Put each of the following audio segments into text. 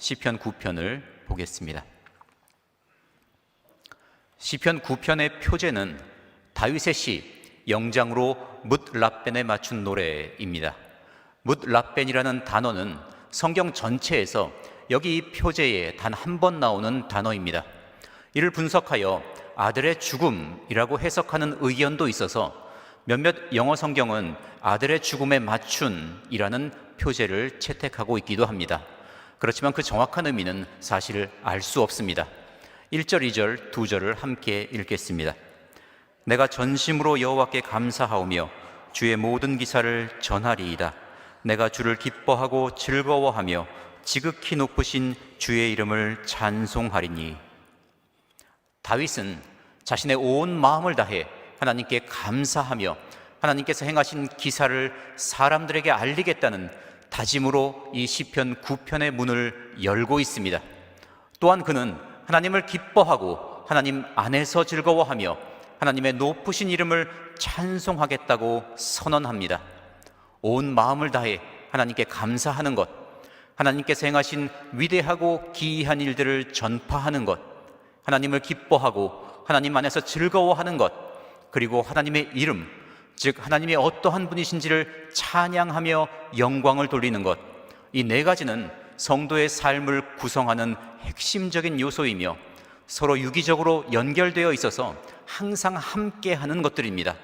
시편 9편을 보겠습니다. 시편 9편의 표제는 다윗의 시 영장으로 뭇랍벤에 맞춘 노래입니다. 뭇랍벤이라는 단어는 성경 전체에서 여기 이 표제에 단 한 번 나오는 단어입니다. 이를 분석하여 아들의 죽음이라고 해석하는 의견도 있어서 몇몇 영어 성경은 아들의 죽음에 맞춘이라는 표제를 채택하고 있기도 합니다. 그렇지만 그 정확한 의미는 사실 알 수 없습니다. 1절, 2절, 2절을 함께 읽겠습니다. 내가 전심으로 여호와께 감사하오며 주의 모든 기사를 전하리이다. 내가 주를 기뻐하고 즐거워하며 지극히 높으신 주의 이름을 찬송하리니. 다윗은 자신의 온 마음을 다해 하나님께 감사하며 하나님께서 행하신 기사를 사람들에게 알리겠다는 다짐으로 이 시편 9편의 문을 열고 있습니다. 또한 그는 하나님을 기뻐하고 하나님 안에서 즐거워하며 하나님의 높으신 이름을 찬송하겠다고 선언합니다. 온 마음을 다해 하나님께 감사하는 것, 하나님께서 행하신 위대하고 기이한 일들을 전파하는 것, 하나님을 기뻐하고 하나님 안에서 즐거워하는 것, 그리고 하나님의 이름, 즉 하나님의 어떠한 분이신지를 찬양하며 영광을 돌리는 것, 이 네 가지는 성도의 삶을 구성하는 핵심적인 요소이며 서로 유기적으로 연결되어 있어서 항상 함께하는 것들입니다.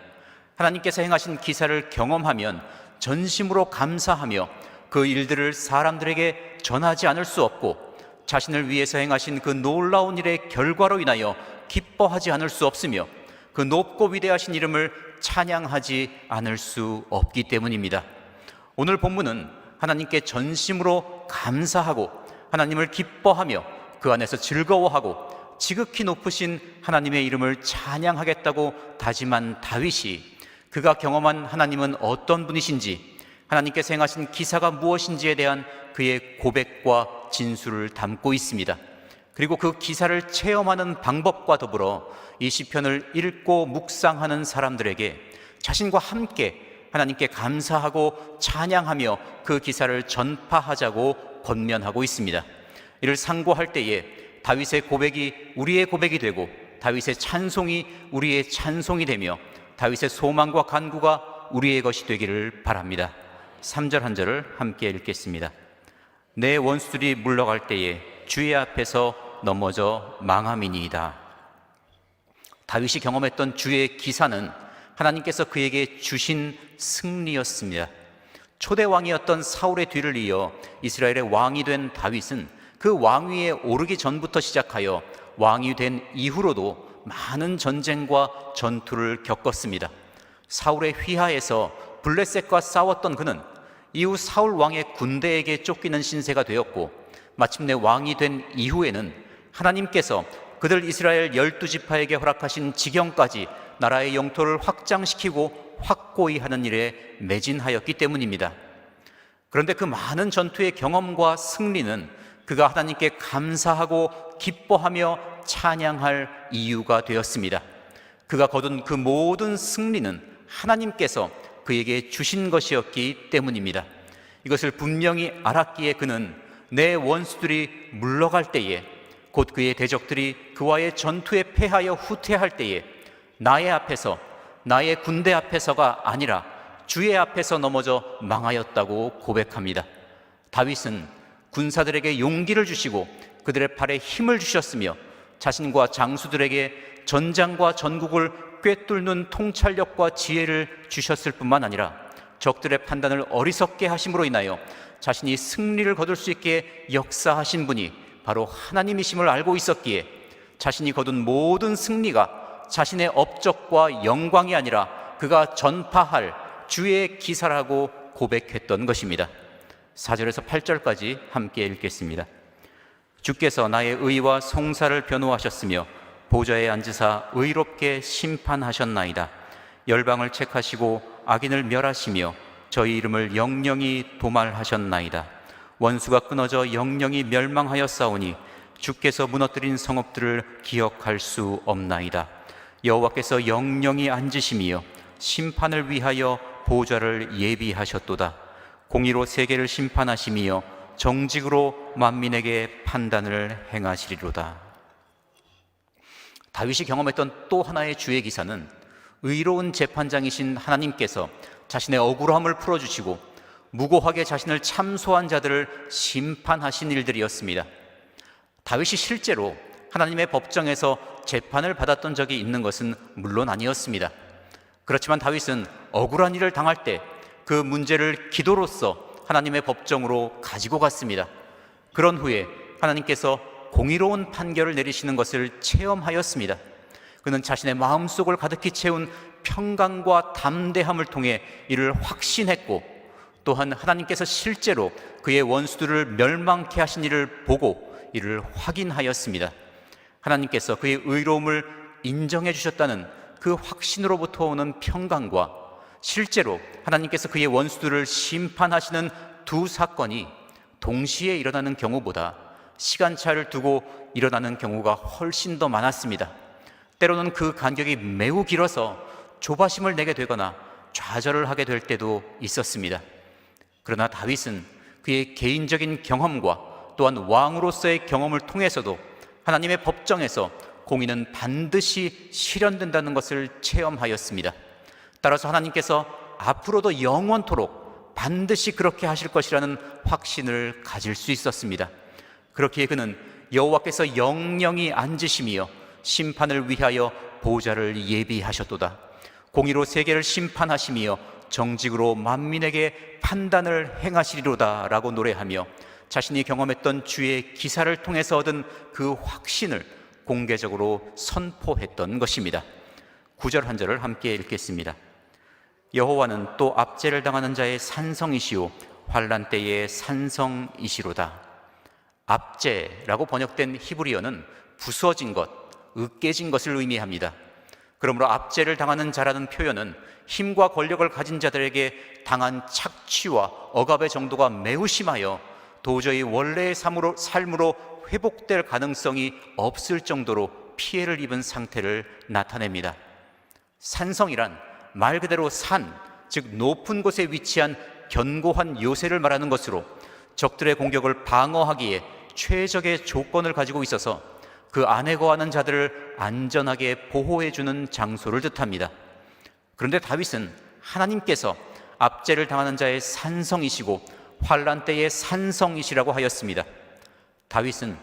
하나님께서 행하신 기사를 경험하면 전심으로 감사하며 그 일들을 사람들에게 전하지 않을 수 없고 자신을 위해서 행하신 그 놀라운 일의 결과로 인하여 기뻐하지 않을 수 없으며 그 높고 위대하신 이름을 찬양하지 않을 수 없기 때문입니다. 오늘 본문은 하나님께 전심으로 감사하고 하나님을 기뻐하며 그 안에서 즐거워하고 지극히 높으신 하나님의 이름을 찬양하겠다고 다짐한 다윗이 그가 경험한 하나님은 어떤 분이신지, 하나님께서 행하신 기사가 무엇인지에 대한 그의 고백과 진술을 담고 있습니다. 그리고 그 기사를 체험하는 방법과 더불어 이 시편을 읽고 묵상하는 사람들에게 자신과 함께 하나님께 감사하고 찬양하며 그 기사를 전파하자고 권면하고 있습니다. 이를 상고할 때에 다윗의 고백이 우리의 고백이 되고 다윗의 찬송이 우리의 찬송이 되며 다윗의 소망과 간구가 우리의 것이 되기를 바랍니다. 3절 한 절을 함께 읽겠습니다. 내 원수들이 물러갈 때에 주의 앞에서 넘어져 망함이니이다. 다윗이 경험했던 주의 기사는 하나님께서 그에게 주신 승리였습니다. 초대 왕이었던 사울의 뒤를 이어 이스라엘의 왕이 된 다윗은 그 왕위에 오르기 전부터 시작하여 왕이 된 이후로도 많은 전쟁과 전투를 겪었습니다. 사울의 휘하에서 블레셋과 싸웠던 그는 이후 사울 왕의 군대에게 쫓기는 신세가 되었고 마침내 왕이 된 이후에는 하나님께서 그들 이스라엘 12지파에게 허락하신 지경까지 나라의 영토를 확장시키고 확고히 하는 일에 매진하였기 때문입니다. 그런데 그 많은 전투의 경험과 승리는 그가 하나님께 감사하고 기뻐하며 찬양할 이유가 되었습니다. 그가 거둔 그 모든 승리는 하나님께서 그에게 주신 것이었기 때문입니다. 이것을 분명히 알았기에 그는 내 원수들이 물러갈 때에 곧 그의 대적들이 그와의 전투에 패하여 후퇴할 때에 나의 앞에서, 나의 군대 앞에서가 아니라 주의 앞에서 넘어져 망하였다고 고백합니다. 다윗은 군사들에게 용기를 주시고 그들의 팔에 힘을 주셨으며 자신과 장수들에게 전장과 전국을 꿰뚫는 통찰력과 지혜를 주셨을 뿐만 아니라 적들의 판단을 어리석게 하심으로 인하여 자신이 승리를 거둘 수 있게 역사하신 분이 바로 하나님이심을 알고 있었기에 자신이 거둔 모든 승리가 자신의 업적과 영광이 아니라 그가 전파할 주의 기사라고 고백했던 것입니다. 4절에서 8절까지 함께 읽겠습니다. 주께서 나의 의와 송사를 변호하셨으며 보좌에 앉으사 의롭게 심판하셨나이다. 열방을 책하시고 악인을 멸하시며 저희 이름을 영영히 도말하셨나이다. 원수가 끊어져 영영히 멸망하였사오니 주께서 무너뜨린 성읍들을 기억할 수 없나이다. 여호와께서 영영히 앉으심이여 심판을 위하여 보좌를 예비하셨도다. 공의로 세계를 심판하심이여 정직으로 만민에게 판단을 행하시리로다. 다윗이 경험했던 또 하나의 주의 기사는 의로운 재판장이신 하나님께서 자신의 억울함을 풀어주시고 무고하게 자신을 참소한 자들을 심판하신 일들이었습니다. 다윗이 실제로 하나님의 법정에서 재판을 받았던 적이 있는 것은 물론 아니었습니다. 그렇지만 다윗은 억울한 일을 당할 때 그 문제를 기도로서 하나님의 법정으로 가지고 갔습니다. 그런 후에 하나님께서 공의로운 판결을 내리시는 것을 체험하였습니다. 그는 자신의 마음속을 가득히 채운 평강과 담대함을 통해 이를 확신했고, 또한 하나님께서 실제로 그의 원수들을 멸망케 하신 일을 보고 이를 확인하였습니다. 하나님께서 그의 의로움을 인정해 주셨다는 그 확신으로부터 오는 평강과 실제로 하나님께서 그의 원수들을 심판하시는 두 사건이 동시에 일어나는 경우보다 시간차를 두고 일어나는 경우가 훨씬 더 많았습니다. 때로는 그 간격이 매우 길어서 조바심을 내게 되거나 좌절을 하게 될 때도 있었습니다. 그러나 다윗은 그의 개인적인 경험과 또한 왕으로서의 경험을 통해서도 하나님의 법정에서 공의는 반드시 실현된다는 것을 체험하였습니다. 따라서 하나님께서 앞으로도 영원토록 반드시 그렇게 하실 것이라는 확신을 가질 수 있었습니다. 그렇기에 그는 여호와께서 영영이 앉으시며 심판을 위하여 보좌를 예비하셨도다. 공의로 세계를 심판하시며 정직으로 만민에게 판단을 행하시리로다 라고 노래하며 자신이 경험했던 주의 기사를 통해서 얻은 그 확신을 공개적으로 선포했던 것입니다. 9절 한 절을 함께 읽겠습니다. 여호와는 또 압제를 당하는 자의 산성이시오 환난 때의 산성이시로다. 압제라고 번역된 히브리어는 부서진 것, 으깨진 것을 의미합니다. 그러므로 압제를 당하는 자라는 표현은 힘과 권력을 가진 자들에게 당한 착취와 억압의 정도가 매우 심하여 도저히 원래의 삶으로 회복될 가능성이 없을 정도로 피해를 입은 상태를 나타냅니다. 산성이란 말 그대로 산, 즉 높은 곳에 위치한 견고한 요새를 말하는 것으로 적들의 공격을 방어하기에 최적의 조건을 가지고 있어서 그 안에 거하는 자들을 안전하게 보호해주는 장소를 뜻합니다. 그런데 다윗은 하나님께서 압제를 당하는 자의 산성이시고 환난 때의 산성이시라고 하였습니다. 다윗은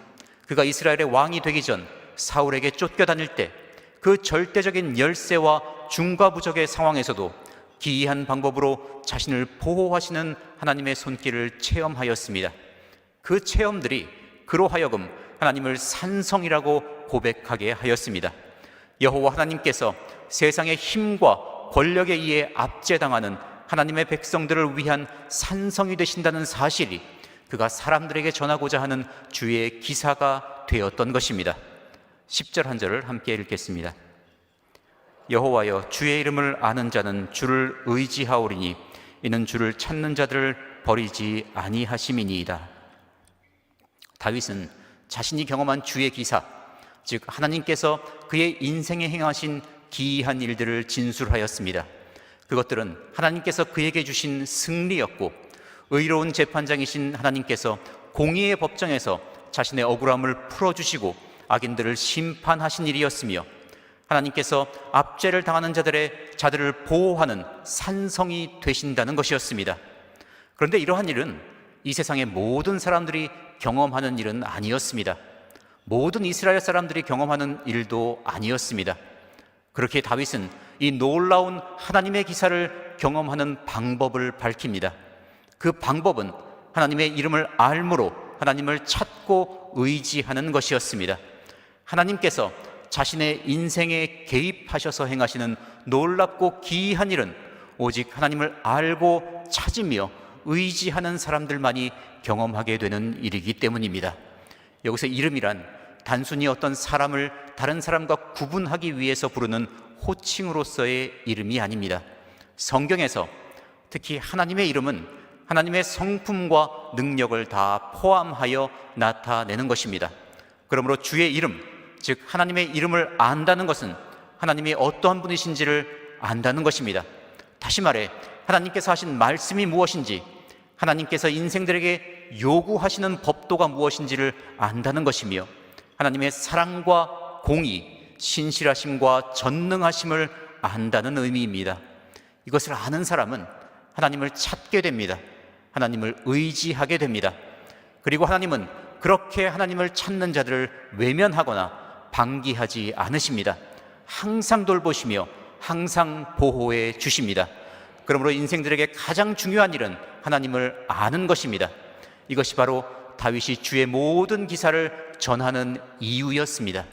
그가 이스라엘의 왕이 되기 전 사울에게 쫓겨다닐 때 그 절대적인 열세와 중과부적의 상황에서도 기이한 방법으로 자신을 보호하시는 하나님의 손길을 체험하였습니다. 그 체험들이 그로 하여금 하나님을 산성이라고 고백하게 하였습니다. 여호와 하나님께서 세상의 힘과 권력에 의해 압제당하는 하나님의 백성들을 위한 산성이 되신다는 사실이 그가 사람들에게 전하고자 하는 주의 기사가 되었던 것입니다. 10절 한 절을 함께 읽겠습니다. 여호와여 주의 이름을 아는 자는 주를 의지하오리니 이는 주를 찾는 자들을 버리지 아니하심이니이다. 다윗은 자신이 경험한 주의 기사, 즉 하나님께서 그의 인생에 행하신 기이한 일들을 진술하였습니다. 그것들은 하나님께서 그에게 주신 승리였고 의로운 재판장이신 하나님께서 공의의 법정에서 자신의 억울함을 풀어주시고 악인들을 심판하신 일이었으며 하나님께서 압제를 당하는 자들을 보호하는 산성이 되신다는 것이었습니다. 그런데 이러한 일은 이 세상의 모든 사람들이 경험하는 일은 아니었습니다. 모든 이스라엘 사람들이 경험하는 일도 아니었습니다. 그렇게 다윗은 이 놀라운 하나님의 기사를 경험하는 방법을 밝힙니다. 그 방법은 하나님의 이름을 알므로 하나님을 찾고 의지하는 것이었습니다. 하나님께서 자신의 인생에 개입하셔서 행하시는 놀랍고 기이한 일은 오직 하나님을 알고 찾으며 의지하는 사람들만이 경험하게 되는 일이기 때문입니다. 여기서 이름이란 단순히 어떤 사람을 다른 사람과 구분하기 위해서 부르는 호칭으로서의 이름이 아닙니다. 성경에서 특히 하나님의 이름은 하나님의 성품과 능력을 다 포함하여 나타내는 것입니다. 그러므로 주의 이름, 즉 하나님의 이름을 안다는 것은 하나님이 어떠한 분이신지를 안다는 것입니다. 다시 말해 하나님께서 하신 말씀이 무엇인지, 하나님께서 인생들에게 요구하시는 법도가 무엇인지를 안다는 것이며, 하나님의 사랑과 공의, 신실하심과 전능하심을 안다는 의미입니다. 이것을 아는 사람은 하나님을 찾게 됩니다. 하나님을 의지하게 됩니다. 그리고 하나님은 그렇게 하나님을 찾는 자들을 외면하거나 방기하지 않으십니다. 항상 돌보시며 항상 보호해 주십니다. 그러므로 인생들에게 가장 중요한 일은 하나님을 아는 것입니다. 이것이 바로 다윗이 주의 모든 기사를 전하는 이유였습니다.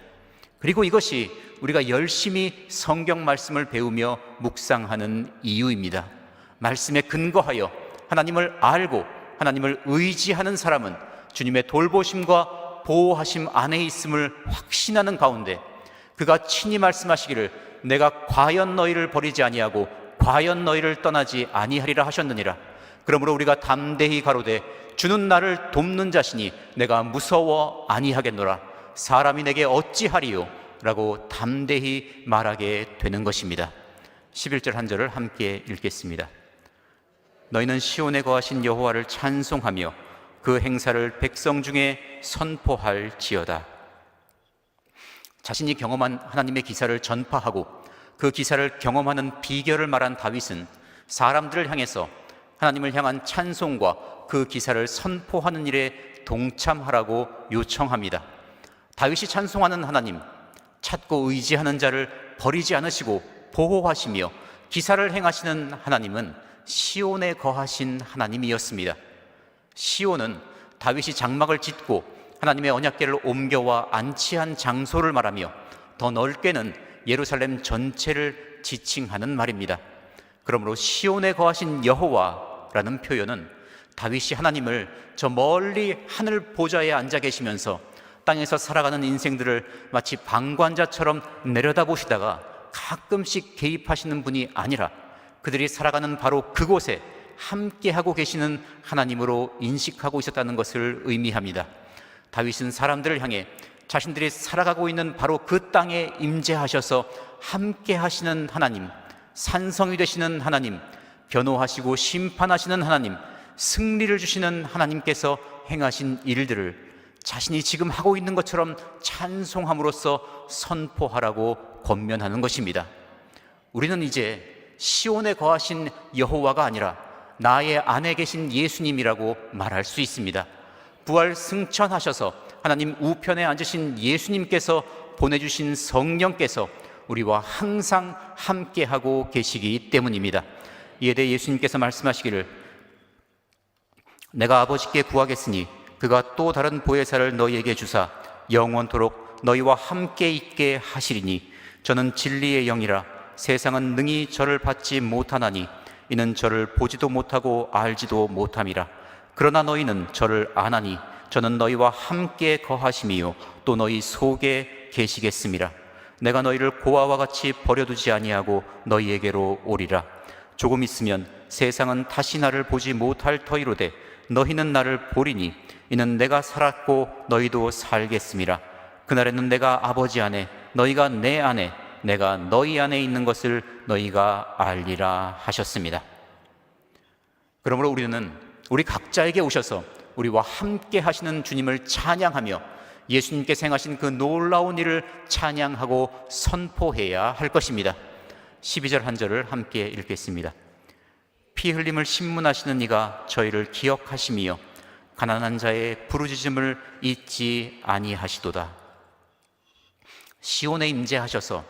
그리고 이것이 우리가 열심히 성경 말씀을 배우며 묵상하는 이유입니다. 말씀에 근거하여 하나님을 알고 하나님을 의지하는 사람은 주님의 돌보심과 보호하심 안에 있음을 확신하는 가운데 그가 친히 말씀하시기를 내가 과연 너희를 버리지 아니하고 과연 너희를 떠나지 아니하리라 하셨느니라. 그러므로 우리가 담대히 가로되 주는 나를 돕는 자시니 내가 무서워 아니하겠노라. 사람이 내게 어찌하리요? 라고 담대히 말하게 되는 것입니다. 11절 한 절을 함께 읽겠습니다. 너희는 시온에 거하신 여호와를 찬송하며 그 행사를 백성 중에 선포할지어다. 자신이 경험한 하나님의 기사를 전파하고 그 기사를 경험하는 비결을 말한 다윗은 사람들을 향해서 하나님을 향한 찬송과 그 기사를 선포하는 일에 동참하라고 요청합니다. 다윗이 찬송하는 하나님, 찾고 의지하는 자를 버리지 않으시고 보호하시며 기사를 행하시는 하나님은 시온에 거하신 하나님이었습니다. 시온은 다윗이 장막을 짓고 하나님의 언약궤를 옮겨와 안치한 장소를 말하며 더 넓게는 예루살렘 전체를 지칭하는 말입니다. 그러므로 시온에 거하신 여호와라는 표현은 다윗이 하나님을 저 멀리 하늘 보좌에 앉아 계시면서 땅에서 살아가는 인생들을 마치 방관자처럼 내려다보시다가 가끔씩 개입하시는 분이 아니라 그들이 살아가는 바로 그곳에 함께하고 계시는 하나님으로 인식하고 있었다는 것을 의미합니다. 다윗은 사람들을 향해 자신들이 살아가고 있는 바로 그 땅에 임재하셔서 함께하시는 하나님, 산성이 되시는 하나님, 변호하시고 심판하시는 하나님, 승리를 주시는 하나님께서 행하신 일들을 자신이 지금 하고 있는 것처럼 찬송함으로써 선포하라고 권면하는 것입니다. 우리는 이제 시온에 거하신 여호와가 아니라 나의 안에 계신 예수님이라고 말할 수 있습니다. 부활 승천하셔서 하나님 우편에 앉으신 예수님께서 보내주신 성령께서 우리와 항상 함께하고 계시기 때문입니다. 이에 대해 예수님께서 말씀하시기를 내가 아버지께 구하겠으니 그가 또 다른 보혜사를 너희에게 주사 영원토록 너희와 함께 있게 하시리니 저는 진리의 영이라 세상은 능히 저를 받지 못하나니 이는 저를 보지도 못하고 알지도 못함이라. 그러나 너희는 저를 아나니 저는 너희와 함께 거하심이요 또 너희 속에 계시겠음이라. 내가 너희를 고아와 같이 버려두지 아니하고 너희에게로 오리라. 조금 있으면 세상은 다시 나를 보지 못할 터이로되 너희는 나를 보리니 이는 내가 살았고 너희도 살겠음이라. 그날에는 내가 아버지 안에 너희가 내 안에 내가 너희 안에 있는 것을 너희가 알리라 하셨습니다. 그러므로 우리는 우리 각자에게 오셔서 우리와 함께 하시는 주님을 찬양하며 예수님께서 행하신 그 놀라운 일을 찬양하고 선포해야 할 것입니다. 12절 한 절을 함께 읽겠습니다. 피 흘림을 신문하시는 이가 저희를 기억하심이요 가난한 자의 부르짖음을 잊지 아니하시도다. 시온에 임재하셔서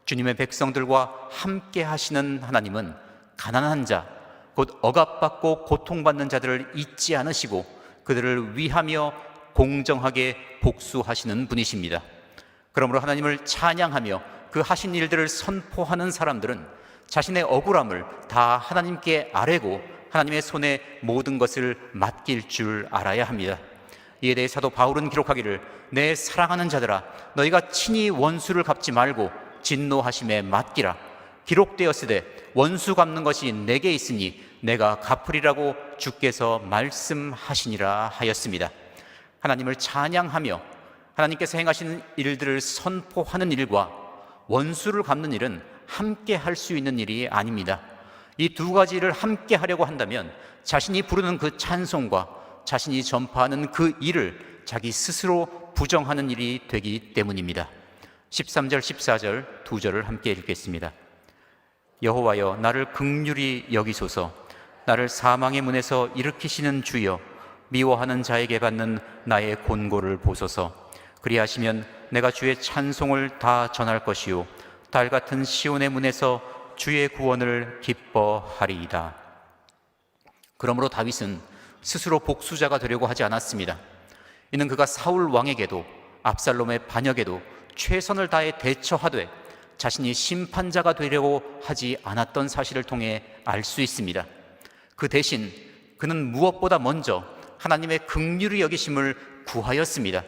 주님의 백성들과 함께 하시는 하나님은 가난한 자, 곧 억압받고 고통받는 자들을 잊지 않으시고 그들을 위하며 공정하게 복수하시는 분이십니다. 그러므로 하나님을 찬양하며 그 하신 일들을 선포하는 사람들은 자신의 억울함을 다 하나님께 아뢰고 하나님의 손에 모든 것을 맡길 줄 알아야 합니다. 이에 대해 사도 바울은 기록하기를 내 사랑하는 자들아 너희가 친히 원수를 갚지 말고 진노하심에 맡기라. 기록되었으되 원수 갚는 것이 내게 있으니 내가 갚으리라고 주께서 말씀하시니라 하였습니다. 하나님을 찬양하며 하나님께서 행하시는 일들을 선포하는 일과 원수를 갚는 일은 함께 할 수 있는 일이 아닙니다. 이 두 가지를 함께 하려고 한다면 자신이 부르는 그 찬송과 자신이 전파하는 그 일을 자기 스스로 부정하는 일이 되기 때문입니다. 13절, 14절 두 절을 함께 읽겠습니다. 여호와여, 나를 긍휼히 여기소서. 나를 사망의 문에서 일으키시는 주여, 미워하는 자에게 받는 나의 곤고를 보소서. 그리하시면 내가 주의 찬송을 다 전할 것이요 달 같은 시온의 문에서 주의 구원을 기뻐하리이다. 그러므로 다윗은 스스로 복수자가 되려고 하지 않았습니다. 이는 그가 사울 왕에게도 압살롬의 반역에도 최선을 다해 대처하되 자신이 심판자가 되려고 하지 않았던 사실을 통해 알 수 있습니다. 그 대신 그는 무엇보다 먼저 하나님의 긍휼히 여기심을 구하였습니다.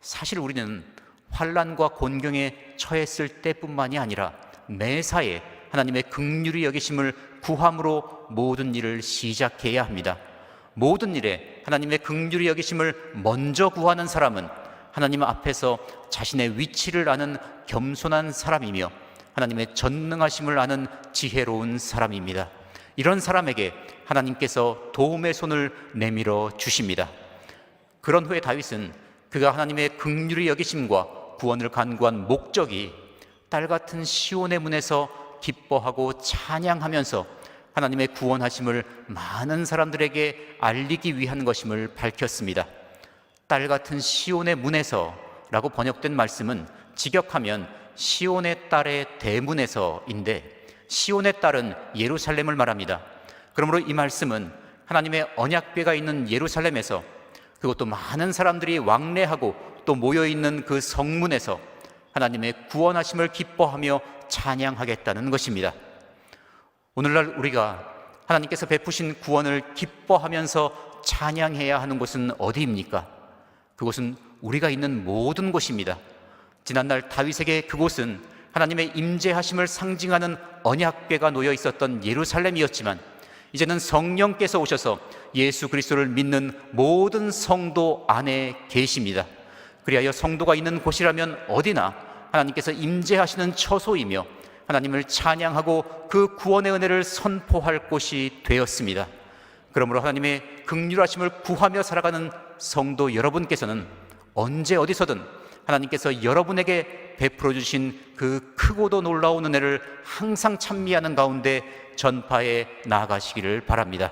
사실 우리는 환난과 곤경에 처했을 때뿐만이 아니라 매사에 하나님의 긍휼히 여기심을 구함으로 모든 일을 시작해야 합니다. 모든 일에 하나님의 긍휼히 여기심을 먼저 구하는 사람은 하나님 앞에서 자신의 위치를 아는 겸손한 사람이며 하나님의 전능하심을 아는 지혜로운 사람입니다. 이런 사람에게 하나님께서 도움의 손을 내밀어 주십니다. 그런 후에 다윗은 그가 하나님의 긍휼히 여기심과 구원을 간구한 목적이 딸 같은 시온의 문에서 기뻐하고 찬양하면서 하나님의 구원하심을 많은 사람들에게 알리기 위한 것임을 밝혔습니다. 딸 같은 시온의 문에서 라고 번역된 말씀은 직역하면 시온의 딸의 대문에서인데, 시온의 딸은 예루살렘을 말합니다. 그러므로 이 말씀은 하나님의 언약궤가 있는 예루살렘에서, 그것도 많은 사람들이 왕래하고 또 모여있는 그 성문에서 하나님의 구원하심을 기뻐하며 찬양하겠다는 것입니다. 오늘날 우리가 하나님께서 베푸신 구원을 기뻐하면서 찬양해야 하는 곳은 어디입니까? 그곳은 우리가 있는 모든 곳입니다. 지난날 다윗에게 그곳은 하나님의 임재하심을 상징하는 언약궤가 놓여 있었던 예루살렘이었지만, 이제는 성령께서 오셔서 예수 그리스도를 믿는 모든 성도 안에 계십니다. 그리하여 성도가 있는 곳이라면 어디나 하나님께서 임재하시는 처소이며 하나님을 찬양하고 그 구원의 은혜를 선포할 곳이 되었습니다. 그러므로 하나님의 긍휼하심을 구하며 살아가는 성도 여러분께서는 언제 어디서든 하나님께서 여러분에게 베풀어 주신 그 크고도 놀라운 은혜를 항상 찬미하는 가운데 전파해 나아가시기를 바랍니다.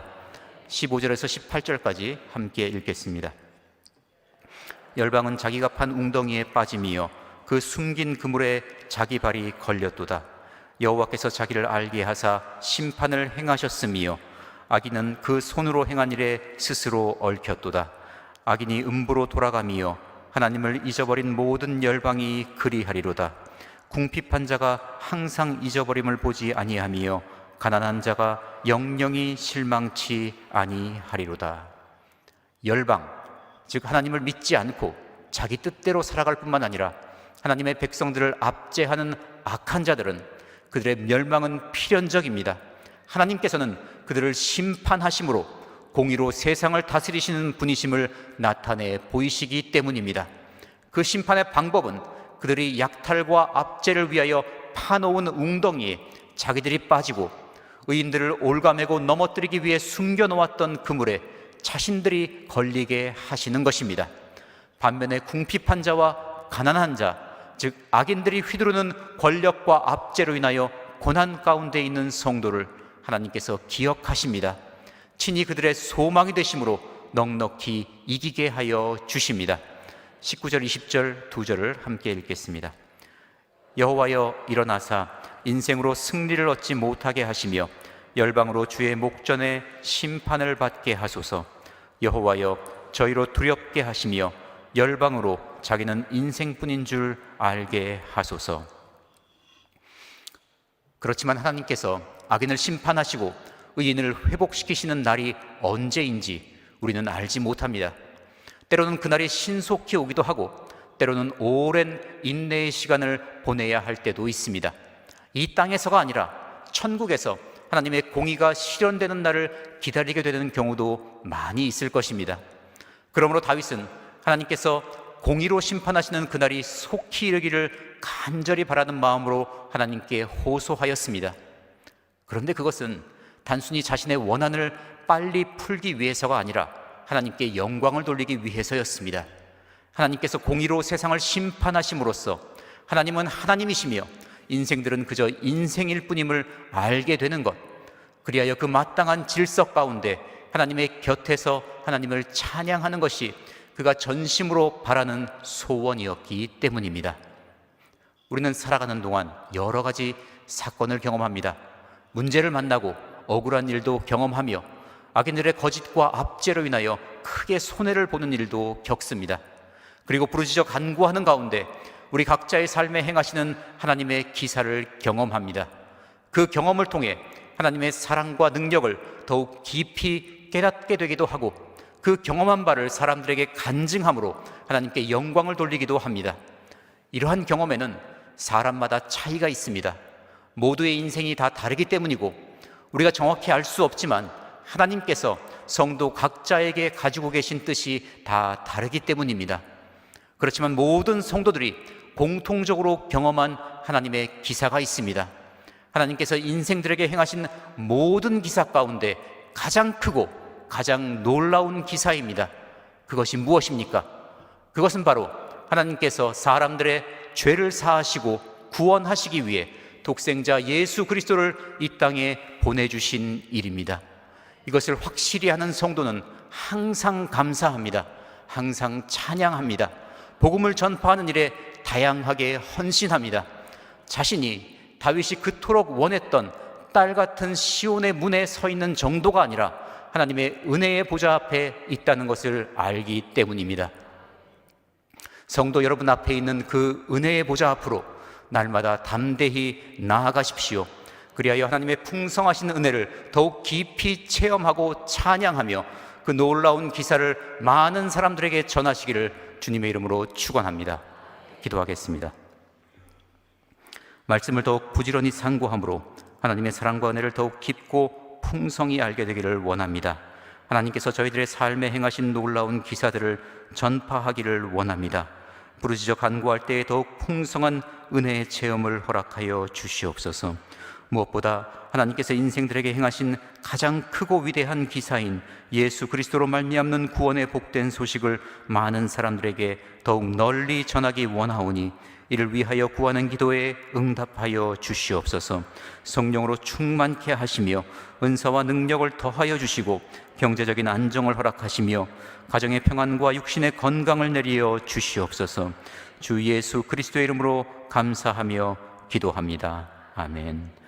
15절에서 18절까지 함께 읽겠습니다. 열방은 자기가 판 웅덩이에 빠짐이요 그 숨긴 그물에 자기 발이 걸렸도다. 여호와께서 자기를 알게 하사 심판을 행하셨음이요 악인은 그 손으로 행한 일에 스스로 얽혔도다. 악인이 음부로 돌아가미요 하나님을 잊어버린 모든 열방이 그리하리로다. 궁핍한 자가 항상 잊어버림을 보지 아니하미요 가난한 자가 영영이 실망치 아니하리로다. 열방, 즉 하나님을 믿지 않고 자기 뜻대로 살아갈 뿐만 아니라 하나님의 백성들을 압제하는 악한 자들은, 그들의 멸망은 필연적입니다. 하나님께서는 그들을 심판하심으로 공의로 세상을 다스리시는 분이심을 나타내 보이시기 때문입니다. 그 심판의 방법은 그들이 약탈과 압제를 위하여 파놓은 웅덩이에 자기들이 빠지고 의인들을 올가매고 넘어뜨리기 위해 숨겨놓았던 그물에 자신들이 걸리게 하시는 것입니다. 반면에 궁핍한 자와 가난한 자, 즉 악인들이 휘두르는 권력과 압제로 인하여 고난 가운데 있는 성도를 하나님께서 기억하십니다. 친히 그들의 소망이 되심으로 넉넉히 이기게 하여 주십니다. 19절 20절 두 절을 함께 읽겠습니다. 여호와여 일어나사 인생으로 승리를 얻지 못하게 하시며 열방으로 주의 목전에 심판을 받게 하소서. 여호와여 저희로 두렵게 하시며 열방으로 자기는 인생뿐인 줄 알게 하소서. 그렇지만 하나님께서 악인을 심판하시고 의인을 회복시키시는 날이 언제인지 우리는 알지 못합니다. 때로는 그날이 신속히 오기도 하고 때로는 오랜 인내의 시간을 보내야 할 때도 있습니다. 이 땅에서가 아니라 천국에서 하나님의 공의가 실현되는 날을 기다리게 되는 경우도 많이 있을 것입니다. 그러므로 다윗은 하나님께서 공의로 심판하시는 그날이 속히 이르기를 간절히 바라는 마음으로 하나님께 호소하였습니다. 그런데 그것은 단순히 자신의 원한을 빨리 풀기 위해서가 아니라 하나님께 영광을 돌리기 위해서였습니다. 하나님께서 공의로 세상을 심판하심으로써 하나님은 하나님이시며 인생들은 그저 인생일 뿐임을 알게 되는 것, 그리하여 그 마땅한 질서 가운데 하나님의 곁에서 하나님을 찬양하는 것이 그가 전심으로 바라는 소원이었기 때문입니다. 우리는 살아가는 동안 여러 가지 사건을 경험합니다. 문제를 만나고 억울한 일도 경험하며 악인들의 거짓과 압제로 인하여 크게 손해를 보는 일도 겪습니다. 그리고 부르짖어 간구하는 가운데 우리 각자의 삶에 행하시는 하나님의 기사를 경험합니다. 그 경험을 통해 하나님의 사랑과 능력을 더욱 깊이 깨닫게 되기도 하고 그 경험한 바를 사람들에게 간증함으로 하나님께 영광을 돌리기도 합니다. 이러한 경험에는 사람마다 차이가 있습니다. 모두의 인생이 다 다르기 때문이고 우리가 정확히 알 수 없지만 하나님께서 성도 각자에게 가지고 계신 뜻이 다 다르기 때문입니다. 그렇지만 모든 성도들이 공통적으로 경험한 하나님의 기사가 있습니다. 하나님께서 인생들에게 행하신 모든 기사 가운데 가장 크고 가장 놀라운 기사입니다. 그것이 무엇입니까? 그것은 바로 하나님께서 사람들의 죄를 사하시고 구원하시기 위해 독생자 예수 그리스도를 이 땅에 보내주신 일입니다. 이것을 확실히 하는 성도는 항상 감사합니다. 항상 찬양합니다. 복음을 전파하는 일에 다양하게 헌신합니다. 자신이 다윗이 그토록 원했던 딸 같은 시온의 문에 서 있는 정도가 아니라 하나님의 은혜의 보좌 앞에 있다는 것을 알기 때문입니다. 성도 여러분 앞에 있는 그 은혜의 보좌 앞으로 날마다 담대히 나아가십시오. 그리하여 하나님의 풍성하신 은혜를 더욱 깊이 체험하고 찬양하며 그 놀라운 기사를 많은 사람들에게 전하시기를 주님의 이름으로 축원합니다. 기도하겠습니다. 말씀을 더욱 부지런히 상고함으로 하나님의 사랑과 은혜를 더욱 깊고 풍성히 알게 되기를 원합니다. 하나님께서 저희들의 삶에 행하신 놀라운 기사들을 전파하기를 원합니다. 부르짖어 간구할 때에 더욱 풍성한 은혜의 체험을 허락하여 주시옵소서. 무엇보다 하나님께서 인생들에게 행하신 가장 크고 위대한 기사인 예수 그리스도로 말미암는 구원의 복된 소식을 많은 사람들에게 더욱 널리 전하기 원하오니 이를 위하여 구하는 기도에 응답하여 주시옵소서. 성령으로 충만케 하시며 은사와 능력을 더하여 주시고 경제적인 안정을 허락하시며 가정의 평안과 육신의 건강을 내리어 주시옵소서. 주 예수 그리스도의 이름으로 감사하며 기도합니다. 아멘.